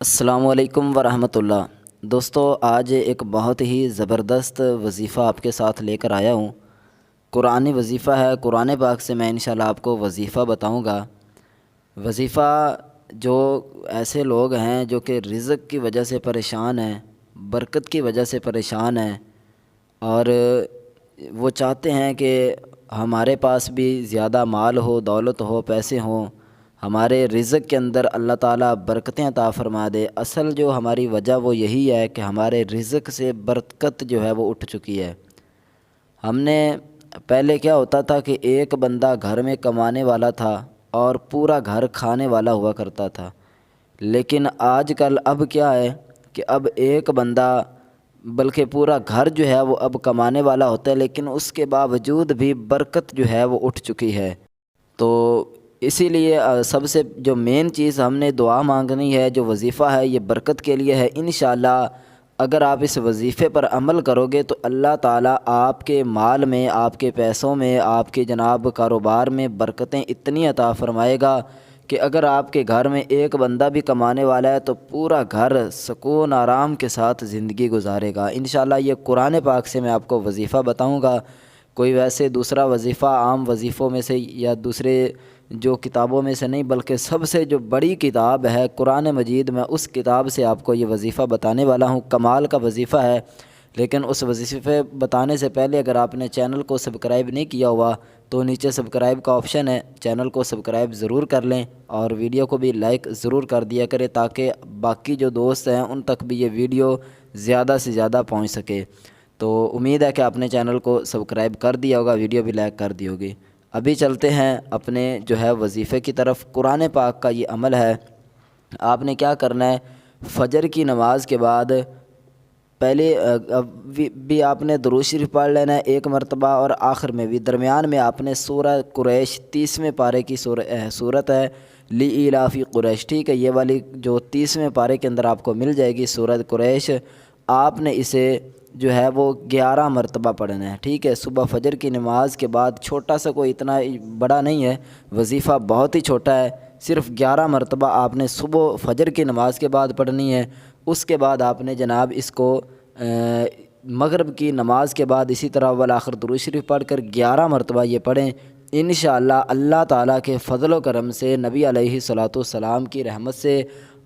السلام علیکم ورحمۃ اللہ۔ دوستو، آج ایک بہت ہی زبردست وظیفہ آپ کے ساتھ لے کر آیا ہوں۔ قرآنی وظیفہ ہے، قرآن پاک سے میں انشاءاللہ آپ کو وظیفہ بتاؤں گا۔ وظیفہ جو ایسے لوگ ہیں جو کہ رزق کی وجہ سے پریشان ہیں، برکت کی وجہ سے پریشان ہیں، اور وہ چاہتے ہیں کہ ہمارے پاس بھی زیادہ مال ہو، دولت ہو، پیسے ہوں، ہمارے رزق کے اندر اللہ تعالیٰ برکتیں عطا فرما دے۔ اصل جو ہماری وجہ وہ یہی ہے کہ ہمارے رزق سے برکت جو ہے وہ اٹھ چکی ہے۔ ہم نے پہلے کیا ہوتا تھا کہ ایک بندہ گھر میں کمانے والا تھا اور پورا گھر کھانے والا ہوا کرتا تھا، لیکن آج کل اب کیا ہے کہ اب ایک بندہ بلکہ پورا گھر جو ہے وہ اب کمانے والا ہوتا ہے، لیکن اس کے باوجود بھی برکت جو ہے وہ اٹھ چکی ہے۔ تو اسی لیے سب سے جو مین چیز ہم نے دعا مانگنی ہے، جو وظیفہ ہے، یہ برکت کے لیے ہے۔ انشاءاللہ اگر آپ اس وظیفے پر عمل کرو گے تو اللہ تعالیٰ آپ کے مال میں، آپ کے پیسوں میں، آپ کے جناب کاروبار میں برکتیں اتنی عطا فرمائے گا کہ اگر آپ کے گھر میں ایک بندہ بھی کمانے والا ہے تو پورا گھر سکون آرام کے ساتھ زندگی گزارے گا۔ انشاءاللہ یہ قرآن پاک سے میں آپ کو وظیفہ بتاؤں گا۔ کوئی ویسے دوسرا وظیفہ عام وظیفوں میں سے یا دوسرے جو کتابوں میں سے نہیں، بلکہ سب سے جو بڑی کتاب ہے قرآن مجید، میں اس کتاب سے آپ کو یہ وظیفہ بتانے والا ہوں۔ کمال کا وظیفہ ہے، لیکن اس وظیفے بتانے سے پہلے اگر آپ نے چینل کو سبسکرائب نہیں کیا ہوا تو نیچے سبسکرائب کا آپشن ہے، چینل کو سبسکرائب ضرور کر لیں اور ویڈیو کو بھی لائک ضرور کر دیا کریں تاکہ باقی جو دوست ہیں ان تک بھی یہ ویڈیو زیادہ سے زیادہ پہنچ سکے۔ تو امید ہے کہ آپ نے چینل کو سبسکرائب کر دیا ہوگا، ویڈیو بھی لائک کر دی ہوگی۔ ابھی چلتے ہیں اپنے جو ہے وظیفے کی طرف۔ قرآن پاک کا یہ عمل ہے، آپ نے کیا کرنا ہے، فجر کی نماز کے بعد پہلے بھی آپ نے درود شریف پڑھ لینا ہے ایک مرتبہ، اور آخر میں بھی۔ درمیان میں آپ نے سورہ قریش 30ویں پارے کی صورت ہے لی ایلافی قریش، ٹھیک ہے، یہ والی جو 30ویں پارے کے اندر آپ کو مل جائے گی سورہ قریش، آپ نے اسے جو ہے وہ 11 مرتبہ پڑھنا ہے، ٹھیک ہے۔ صبح فجر کی نماز کے بعد، چھوٹا سا، کوئی اتنا بڑا نہیں ہے وظیفہ، بہت ہی چھوٹا ہے، صرف 11 مرتبہ آپ نے صبح فجر کی نماز کے بعد پڑھنی ہے۔ اس کے بعد آپ نے جناب اس کو مغرب کی نماز کے بعد اسی طرح والآخر درود شریف پڑھ کر 11 مرتبہ یہ پڑھیں۔ انشاءاللہ اللہ تعالیٰ کے فضل و کرم سے، نبی علیہ الصلوۃ والسلام کی رحمت سے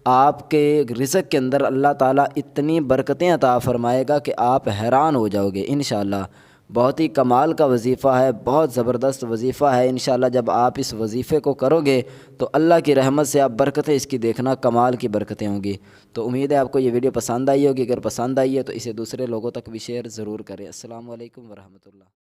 آپ کے رزق کے اندر اللہ تعالیٰ اتنی برکتیں عطا فرمائے گا کہ آپ حیران ہو جاؤ گے انشاءاللہ۔ بہت ہی کمال کا وظیفہ ہے، بہت زبردست وظیفہ ہے۔ انشاءاللہ جب آپ اس وظیفے کو کرو گے تو اللہ کی رحمت سے آپ برکتیں اس کی دیکھنا، کمال کی برکتیں ہوں گی۔ تو امید ہے آپ کو یہ ویڈیو پسند آئی ہوگی، اگر پسند آئی ہے تو اسے دوسرے لوگوں تک بھی شیئر ضرور کریں۔ السلام علیکم ورحمۃ اللہ۔